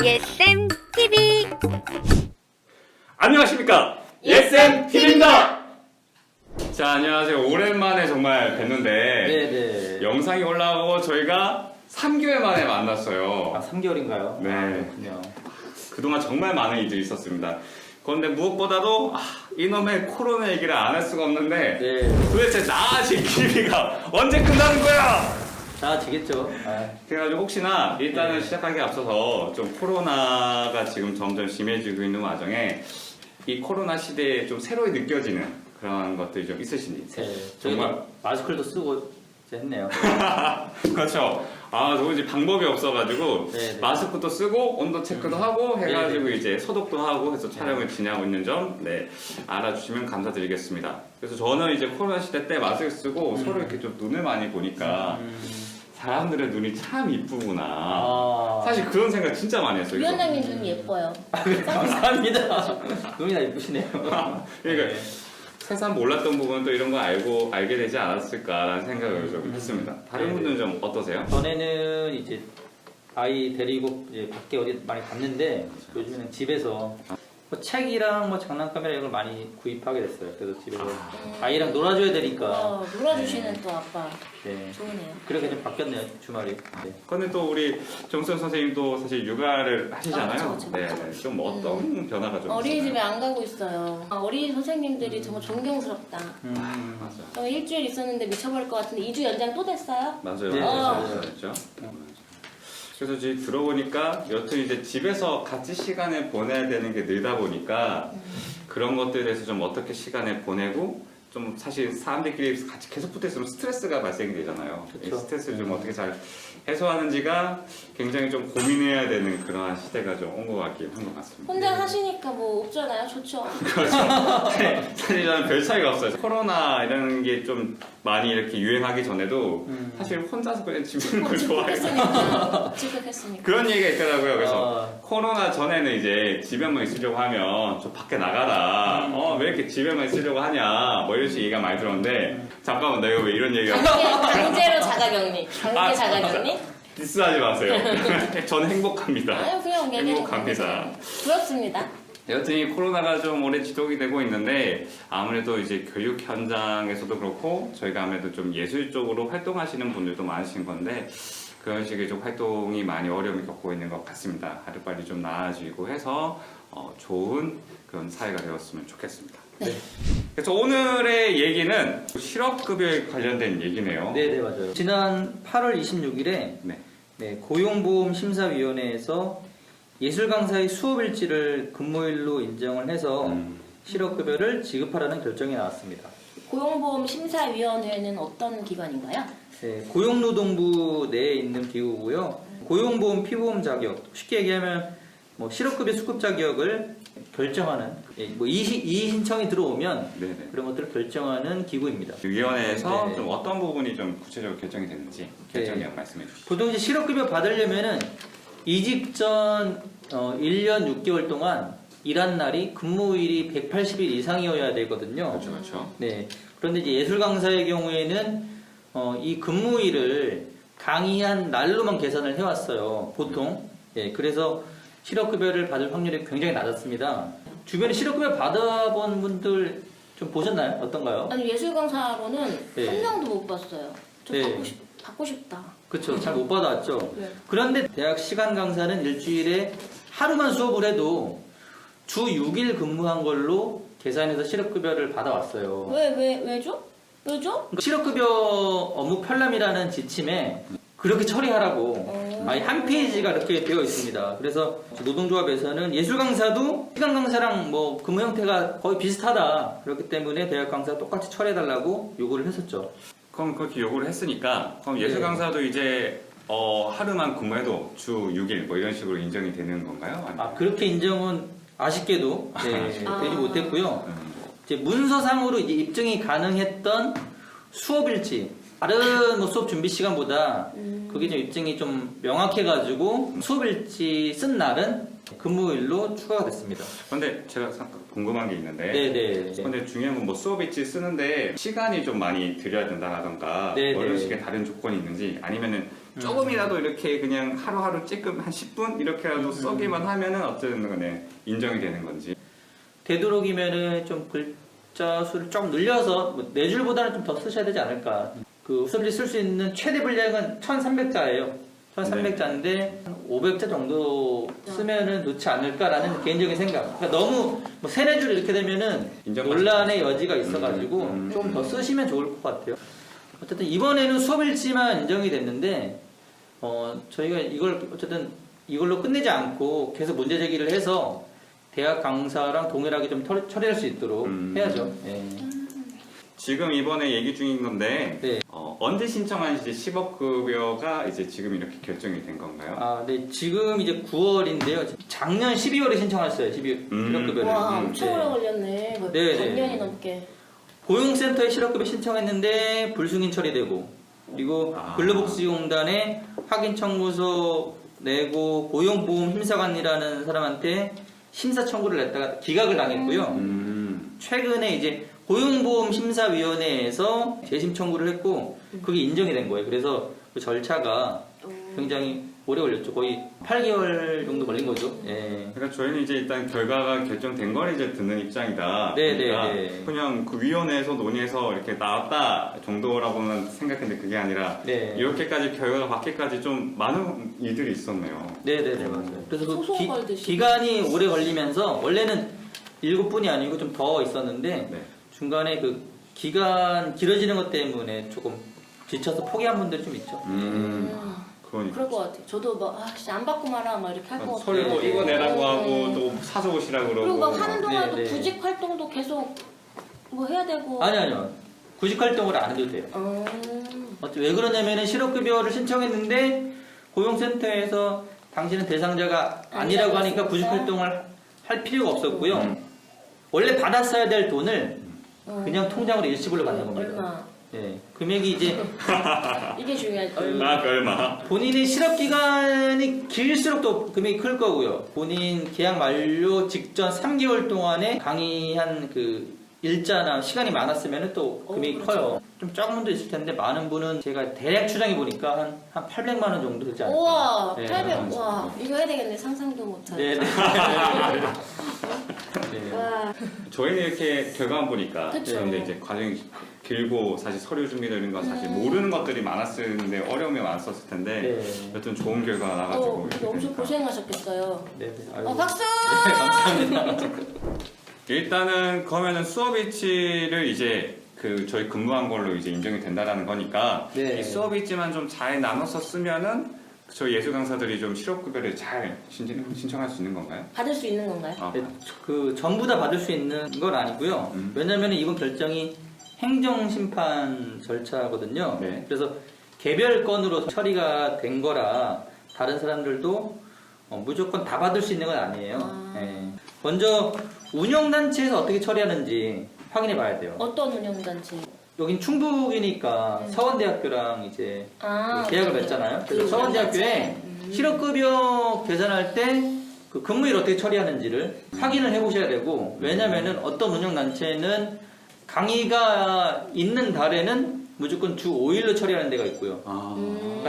예쌤 TV. 안녕하십니까, 예쌤 TV입니다. 자, 안녕하세요. 오랜만에 정말 뵀는데 네네. 영상이 올라오고 저희가 3개월 만에 만났어요. 아, 3개월인가요? 네. 그렇군요. 그동안 정말 많은 일들이 있었습니다. 그런데 무엇보다도 이놈의 코로나 얘기를 안 할 수가 없는데 네. 도대체 나아질 기미가 언제 끝나는 거야? 나아지겠죠. 그래가지고 혹시나 일단은 네. 시작하기 앞서서 좀 코로나가 지금 점점 심해지고 있는 와중에 이 코로나 시대에 좀 새로이 느껴지는 그런 것들이 좀 있으신지. 네. 정말. 저희도 마스크를 쓰고 이제 했네요. 그렇죠. 도무지 방법이 없어가지고 네, 네. 마스크도 쓰고 온도 체크도 하고 해가지고 네, 네. 이제 소독도 하고 해서 촬영을 진행하고 있는 점 알아주시면 감사드리겠습니다. 그래서 저는 이제 코로나 시대 때 마스크 쓰고 서로 이렇게 좀 눈을 많이 보니까 사람들의 눈이 참 이쁘구나. 사실 그런 생각 진짜 많이 했어요. 위원장님 눈 예뻐요. 감사합니다. 눈이 다 예쁘시네요. 그러니까 네. 세상 몰랐던 부분도 이런 거 알게 되지 않았을까라는 생각을 좀 했습니다. 다른 네, 분들은 좀 어떠세요? 전에는 이제 아이 데리고 이제 밖에 어디 많이 갔는데 요즘에는 집에서 뭐 책이랑 뭐 장난감이랑 이런 걸 많이 구입하게 됐어요. 그래서 집에서 아이랑 놀아줘야 되니까. 놀아주시는 또 아빠 네. 좋으네요. 그렇게 좀 바뀌었네요, 주말이. 네. 근데 또 우리 정수현 선생님도 사실 육아를 하시잖아요. 그쵸. 네, 좀 어떤 변화가 좀 어린이집에 있었나요? 안 가고 있어요. 어린이 선생님들이 정말 존경스럽다. 맞아. 저 일주일 있었는데 미쳐버릴 것 같은데 2주 연장 또 됐어요? 맞아요. 네, 맞아요. 그렇죠. 그래서 지금 들어보니까 여튼 이제 집에서 같이 시간을 보내야 되는 게 늘다 보니까 그런 것들에 대해서 좀 어떻게 시간을 보내고 좀 사실 사람들끼리 같이 계속 붙어 있으면 스트레스가 발생이 되잖아요. 이 그쵸. 스트레스를 좀 어떻게 잘 해소하는지가 굉장히 좀 고민해야 되는 그러한 시대가 좀 온 것 같긴 한 것 같습니다. 혼자 하시니까 뭐 없잖아요. 좋죠. 그렇죠. 사실 저는 별 차이가 없어요. 코로나 이런 게 좀 많이 이렇게 유행하기 전에도 사실 혼자서 그냥 집에 있는 걸 좋아해요. 지극했으니까. 그런 얘기가 있더라고요. 그래서 아. 코로나 전에는 이제 집에만 있으려고 하면 좀 밖에 나가라. 왜 이렇게 집에만 있으려고 하냐. 뭐 이런 식 얘기가 많이 들었는데 잠깐만 내가 왜 이런 얘기하고 강제로 자가격리. 강제 자가격리? 디스하지 마세요. 저는 행복합니다. 아유 그냥 얘기하는 행복합니다. 거죠. 부럽습니다. 여튼 이 코로나가 좀 오래 지속이 되고 있는데 아무래도 이제 교육 현장에서도 그렇고 저희가 아무래도 좀 예술 쪽으로 활동하시는 분들도 많으신 건데 그런 식의 좀 활동이 많이 어려움을 겪고 있는 것 같습니다. 하루빨리 좀 나아지고 해서 좋은 그런 사회가 되었으면 좋겠습니다. 네. 그래서 오늘의 얘기는 실업급여에 관련된 얘기네요. 네, 맞아요. 지난 8월 26일에 네. 고용보험심사위원회에서 예술 강사의 수업일지를 근무일로 인정을 해서 실업급여를 지급하라는 결정이 나왔습니다. 고용보험 심사위원회는 어떤 기관인가요? 네, 고용노동부 내에 있는 기구고요. 고용보험 피보험 자격, 쉽게 얘기하면 뭐 실업급여 수급 자격을 결정하는 뭐 이의 신청이 들어오면 네네. 그런 것들을 결정하는 기구입니다. 위원회에서 네. 좀 어떤 부분이 좀 구체적으로 결정이 됐는지 결정이 네. 말씀해 주시죠. 보통 이제 실업급여 받으려면은 이직 전 1년 6개월 동안 일한 날이 근무일이 180일 이상이어야 되거든요. 그렇죠, 그렇죠. 네. 그런데 이제 예술 강사의 경우에는 이 근무일을 강의한 날로만 계산을 해왔어요. 보통. 예. 그래서 실업급여를 받을 확률이 굉장히 낮았습니다. 주변에 실업급여 받아본 분들 좀 보셨나요? 어떤가요? 아니 예술 강사로는 네. 한 명도 못 봤어요. 저 네. 받고 싶다. 그렇죠. 잘 못 받아왔죠. 네. 그런데 대학 시간 강사는 일주일에 하루만 수업을 해도 주 6일 근무한 걸로 계산해서 실업급여를 받아왔어요. 왜죠? 왜죠? 그러니까 실업급여 업무 편람이라는 지침에 그렇게 처리하라고 아예 한 페이지가 이렇게 되어 있습니다. 그래서 노동조합에서는 예술 강사도 시간 강사랑 뭐 근무 형태가 거의 비슷하다. 그렇기 때문에 대학 강사 똑같이 처리해달라고 요구를 했었죠. 그럼 그렇게 요구를 했으니까 그럼 예술 네. 강사도 이제 하루만 근무해도 주 6일 뭐 이런 식으로 인정이 되는 건가요? 아니면- 그렇게 인정은 아쉽게도 되지 못했고요. 음, 이제 문서상으로 이제 입증이 가능했던 수업일지 다른 뭐 수업 준비 시간보다 그게 좀 입증이 좀 명확해가지고 수업일지 쓴 날은 근무일로 추가가 됐습니다. 근데 제가 잠깐 궁금한 게 있는데 네네. 근데 중요한 건 뭐 수업일지 쓰는데 시간이 좀 많이 들여야 된다라던가 네네. 뭐 이런 식의 다른 조건이 있는지 아니면은 조금이라도 이렇게 그냥 하루하루 찔끔 한 10분 이렇게라도 써기만 하면은 어쨌든 간에 인정이 되는 건지. 되도록이면은 좀 글자 수를 좀 늘려서 뭐 4줄보다는 좀 더 쓰셔야 되지 않을까. 그 수업일지 쓸 수 있는 최대 분량은 1300자예요. 1300자인데 500자 정도 쓰면은 좋지 않을까라는 개인적인 생각. 그러니까 너무 뭐 3, 4줄 이렇게 되면은 논란의 여지가 있어가지고 좀 더 쓰시면 좋을 것 같아요. 어쨌든 이번에는 수업일지만 인정이 됐는데 저희가 이걸 어쨌든 이걸로 끝내지 않고 계속 문제 제기를 해서 대학 강사랑 동일하게 좀 처리할 수 있도록 해야죠. 예. 지금 이번에 얘기 중인 건데 네. 언제 신청하는지 10억급여가 이제 지금 이렇게 결정이 된 건가요? 아, 네. 지금 이제 9월인데요. 작년 12월에 신청했어요. 12월급여를. 와, 엄청 오래 걸렸네. 뭐 네, 반년이 네. 넘게. 고용센터에 실업급여 신청했는데 불승인 처리되고, 그리고 근로복지공단에 확인 청구서 내고 고용보험 심사관이라는 사람한테 심사 청구를 냈다가 기각을 당했고요. 최근에 이제 고용보험 심사위원회에서 재심 청구를 했고 그게 인정이 된 거예요. 그래서 그 절차가 굉장히 오래 걸렸죠. 거의 8개월 정도 걸린 거죠. 예. 그러니까 저희는 이제 일단 결과가 결정된 걸 이제 듣는 입장이다. 네, 그러니까 네, 네. 그냥 그 위원회에서 논의해서 이렇게 나왔다 정도라고는 생각했는데 그게 아니라 네. 이렇게까지 결과가 받기까지 좀 많은 일들이 있었네요. 네네네, 맞아요. 그래서 그 소송 걸듯이. 기간이 오래 걸리면서 원래는 7분이 아니고 좀 더 있었는데 네. 중간에 그 기간 길어지는 것 때문에 조금 지쳐서 포기한 분들이 좀 있죠. 그러니까. 그럴 것 같아요. 저도 막 진짜 안 받고 말아 막 이렇게 할 것 같아요. 서류 뭐 이거 내라고 하고 네. 또 사줘오시라고 그러고. 그리고 막 하는 동안도 네, 네. 구직 활동도 계속 뭐 해야 되고. 아니요. 구직 활동을 안 해도 돼요. 왜 그러냐면은 실업급여를 신청했는데 고용센터에서 당신은 대상자가 아니라고 하니까 구직 활동을 할 필요가 없었고요. 원래 받았어야 될 돈을 그냥 통장으로 일시불로 받는 겁니다. 얼마? 예, 금액이 이제 이게 중요하죠. 얼마? 본인의 실업 기간이 길수록 또 금액이 클 거고요. 본인 계약 만료 직전 3개월 동안에 강의한 그 일자나 시간이 많았으면 또 금액이 그렇죠. 커요. 좀 적은 분도 있을 텐데 많은 분은 제가 대략 추정해 보니까 한 800만 원 정도 되지 않을까. 우와, 네, 800. 와, 이거 해야 되겠네. 상상도 못한. 네, 네. 네. 와, 저희는 이렇게 결과만 보니까 그쵸. 근데 이제 과정이 길고 사실 서류 준비도 이런 거 사실 모르는 것들이 많았는데 어려움이 많았었을 텐데 네. 여튼 좋은 결과가 나가지고 이렇게 엄청 되니까. 고생하셨겠어요. 네, 네. 아이고. 박수! 네, 감사합니다. 일단은 그러면은 수업일지를 이제 그 저희 근무한 걸로 이제 인정이 된다라는 거니까 네. 이 수업일지만 좀 잘 나눠서 쓰면은 저희 예술 강사들이 좀 실업급여를 잘 신청할 수 있는 건가요? 받을 수 있는 건가요? 아, 네, 그 전부 다 받을 수 있는 건 아니고요. 왜냐하면 이번 결정이 행정심판 절차거든요. 네. 그래서 개별 건으로 처리가 된 거라 다른 사람들도 무조건 다 받을 수 있는 건 아니에요. 예. 먼저 운영단체에서 어떻게 처리하는지 확인해 봐야 돼요. 어떤 운영단체? 여긴 충북이니까 서원대학교랑 이제 계약을 맺잖아요. 그래서 서원대학교에 실업급여 계산할 때 그 근무일 어떻게 처리하는지를 확인을 해보셔야 되고, 왜냐면은 어떤 운영단체는 강의가 있는 달에는 무조건 주 5일로 처리하는 데가 있고요.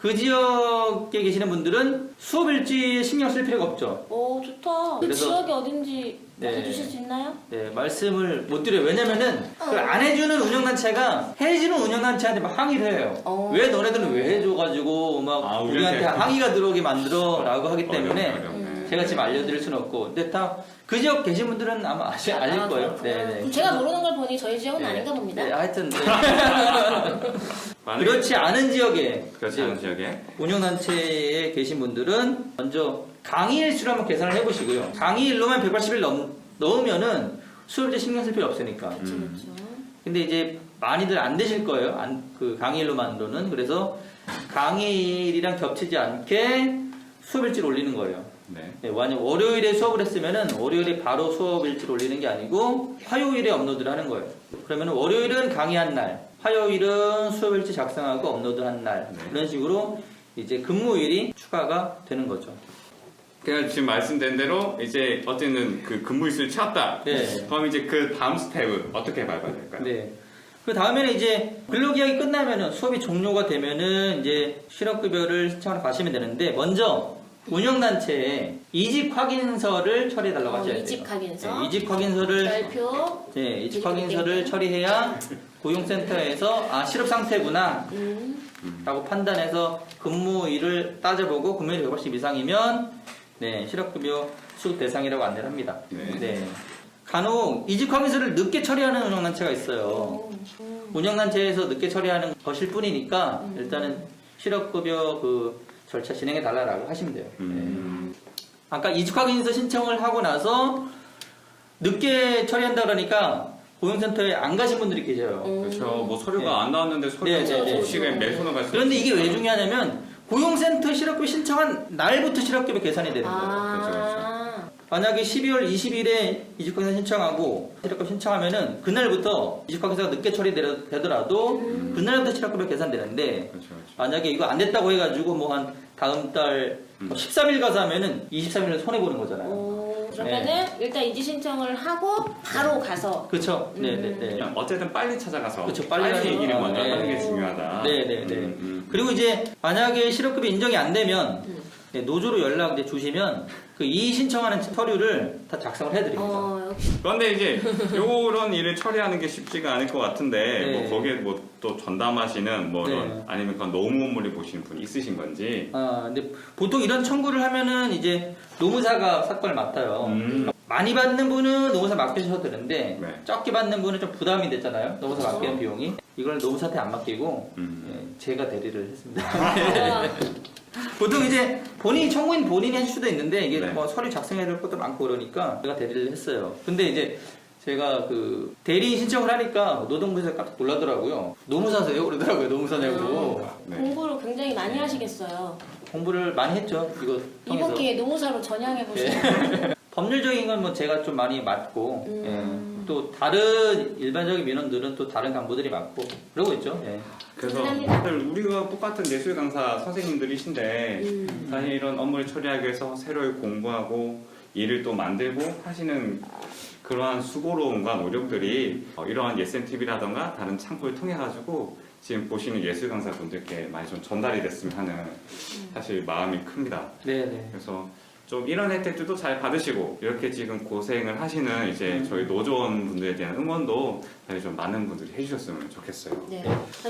그 지역에 계시는 분들은 수업일지에 신경 쓸 필요가 없죠. 오, 좋다. 그 그래서- 지역이 어딘지 네. 알려주실 수 있나요? 네, 말씀을 못 드려요. 왜냐면은 그걸 안 해주는 운영단체가 해주는 운영단체한테 막 항의를 해요. 왜 너네들은 왜 해줘가지고 막 우리한테 우리한테 항의가 들어오게 만들어 라고 하기 때문에 어렵네. 제가 지금 알려드릴 수는 없고, 근데 다 그 지역 계신 분들은 아마 알릴 거예요. 그렇구나. 네, 네. 그럼 제가 모르는 걸 보니 저희 지역은 네. 아닌가 봅니다. 네, 하여튼 네. 만약에 그렇지 않은 지역에 그렇지 않은 지역에 운영단체에 계신 분들은 먼저 강의일 수를 한번 계산을 해보시고요. 강의일로만 180일 넣으면은 수업일지 신경 쓸 필요 없으니까. 그렇죠. 근데 이제 많이들 안 되실 거예요. 그 강의일로만으로는. 그래서 강의일이랑 겹치지 않게 수업일지를 올리는 거예요. 네. 네, 만약 월요일에 수업을 했으면은 월요일에 바로 수업일지를 올리는 게 아니고 화요일에 업로드를 하는 거예요. 그러면 월요일은 강의한 날, 화요일은 수업일지 작성하고 업로드한 날, 네. 이런 식으로 이제 근무일이 추가가 되는 거죠. 그냥 지금 말씀된 대로 이제 어쨌든 그 근무일수를 채웠다. 네. 그럼 이제 그 다음 스텝은 어떻게 밟아야 될까요? 네. 그 다음에는 이제 근로기간이 끝나면은 수업이 종료가 되면은 이제 실업급여를 신청하러 가시면 되는데 먼저 운영단체에 이직 확인서를 처리해달라고 하셔야 돼요. 이직 확인서. 네, 이직 확인서를 별표. 네, 이직 확인서를 처리해야 고용센터에서 실업 상태구나 라고 판단해서 근무일을 따져보고 근무일 180 이상이면 네, 실업급여 수급 대상이라고 안내를 합니다. 네. 간혹 이직 확인서를 늦게 처리하는 운영단체가 있어요. 운영단체에서 늦게 처리하는 것일 뿐이니까 일단은 실업급여 그 절차 진행해 달라고 하시면 돼요. 네. 아까 이직 확인서 신청을 하고 나서 늦게 처리한다 그러니까 고용센터에 안 가신 분들이 계셔요. 그렇죠. 뭐 서류가 네. 안 나왔는데 네, 네, 네. 없이 그냥 매수는 갈수 그런데 이게 왜 중요하냐면 고용센터 실업급여 신청한 날부터 실업급여 계산이 되는 거예요. 그렇죠. 만약에 12월 20일에 이직확인서 신청하고 실업급여 신청하면은 그날부터 이직확인서가 늦게 처리되더라도 그날부터 실업급여 계산되는데 그렇죠. 만약에 이거 안 됐다고 해가지고 뭐 한 다음 달 13일 가서 하면은 23일을 손해 보는 거잖아요. 그러면은 일단 이직 신청을 하고 바로 가서. 그렇죠. 네네네. 그냥 어쨌든 빨리 찾아가서 그렇죠. 빨리 가서. 얘기를 먼저 네. 하는 게 중요하다. 네네네. 그리고 이제 만약에 실업급여 인정이 안 되면 네, 노조로 연락 이제 주시면 그 이의 신청하는 서류를 다 작성을 해드립니다. 그런데 이제 요런 일을 처리하는 게 쉽지가 않을 것 같은데 네. 뭐 거기에 뭐 또 전담하시는 뭐 네. 이런 아니면 그냥 노무 업무를 보시는 분 있으신 건지. 근데 보통 이런 청구를 하면은 이제 노무사가 사건을 맡아요. 많이 받는 분은 노무사 맡기셔도 되는데 네. 적게 받는 분은 좀 부담이 됐잖아요. 노무사 맡기는 비용이. 이걸 노무사한테 안 맡기고 제가 대리를 했습니다. 보통 이제 본인이 청구인 본인이 해줄 수도 있는데 이게 네. 뭐 서류 작성해야 될 것도 많고 그러니까 제가 대리를 했어요. 근데 이제 제가 그 대리 신청을 하니까 노동부에서 깜짝 놀라더라고요. 노무사세요? 그러더라고요. 노무사냐고. 네. 공부를 굉장히 많이 하시겠어요. 공부를 많이 했죠. 이거 통해서. 이번 기회에 노무사로 전향해 보시면. 법률적인 건 뭐 제가 좀 많이 맡고 예. 또 다른 일반적인 민원들은 또 다른 간부들이 맡고 그러고 있죠. 예. 그래서 감사합니다. 다들 우리가 똑같은 예술 강사 선생님들이신데 사실 이런 업무를 처리하기 위해서 새로 공부하고 일을 또 만들고 하시는 그러한 수고로움과 노력들이 이러한 예센TV라던가 다른 창구를 통해 가지고 지금 보시는 예술 강사 분들께 많이 좀 전달이 됐으면 하는 사실 마음이 큽니다. 네네. 그래서 좀 이런 혜택들도 잘 받으시고 이렇게 지금 고생을 하시는 이제 저희 노조원 분들에 대한 응원도 사실 좀 많은 분들이 해주셨으면 좋겠어요. 네.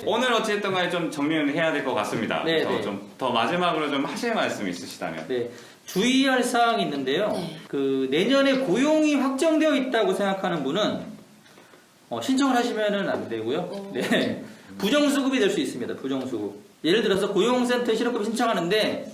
오늘 어쨌든 간에 좀 정리를 해야 될 것 같습니다. 네, 그래서 네. 좀 더 마지막으로 좀 하실 말씀 있으시다면. 네. 주의할 사항이 있는데요. 네. 그 내년에 고용이 확정되어 있다고 생각하는 분은 신청을 하시면은 안 되고요. 네. 부정수급이 될 수 있습니다. 부정수급. 예를 들어서 고용센터 실업급여 신청하는데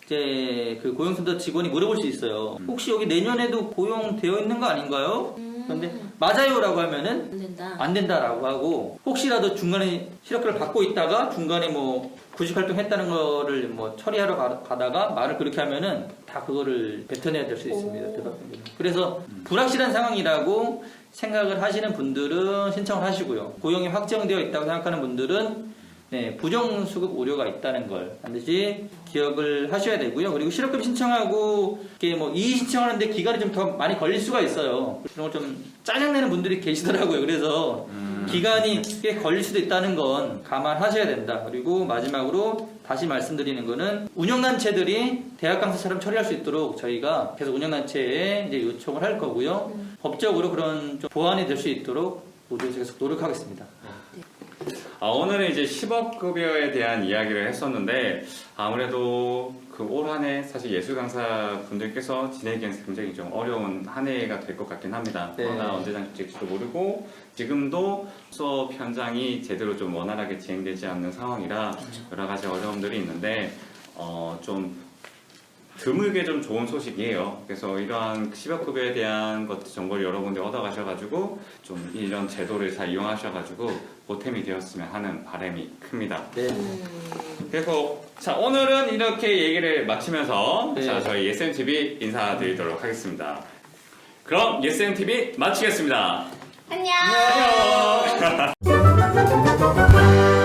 이제 그 고용센터 직원이 물어볼 수 있어요. 혹시 여기 내년에도 고용되어 있는 거 아닌가요? 그런데 맞아요라고 하면은 안 된다. 안 된다라고 하고 혹시라도 중간에 실업급여를 받고 있다가 중간에 뭐 구직활동 했다는 거를 뭐 처리하러 가다가 말을 그렇게 하면은 다 그거를 뱉어내야 될 수 있습니다. 대답변경. 그래서 불확실한 상황이라고 생각을 하시는 분들은 신청을 하시고요. 고용이 확정되어 있다고 생각하는 분들은 네, 부정수급 우려가 있다는 걸 반드시 기억을 하셔야 되고요. 그리고 실업급여 신청하고 이게 뭐 이의 신청하는데 기간이 좀 더 많이 걸릴 수가 있어요. 그런 걸 좀 짜증내는 분들이 계시더라고요. 그래서 기간이 꽤 걸릴 수도 있다는 건 감안하셔야 된다. 그리고 마지막으로 다시 말씀드리는 거는 운영단체들이 대학 강사처럼 처리할 수 있도록 저희가 계속 운영단체에 이제 요청을 할 거고요. 법적으로 그런 좀 보완이 될 수 있도록 노조에서 계속 노력하겠습니다. 오늘은 이제 10억 급여에 대한 이야기를 했었는데 아무래도 그 올 한 해 사실 예술 강사 분들께서 지내기엔 굉장히 좀 어려운 한 해가 될 것 같긴 합니다. 네. 코로나 언제 장식될지도 모르고 지금도 수업 현장이 제대로 좀 원활하게 진행되지 않는 상황이라 여러 가지 어려움들이 있는데 좀 드물게 좀 좋은 소식이에요. 그래서 이러한 10억 급여에 대한 정보를 여러분들 얻어가셔가지고 좀 이런 제도를 잘 이용하셔가지고 보탬이 되었으면 하는 바람이 큽니다. 네. 그래서 자 오늘은 이렇게 얘기를 마치면서 네. 자 저희 예스MTV 인사드리도록 하겠습니다. 그럼 예스MTV 마치겠습니다. 안녕. 안녕.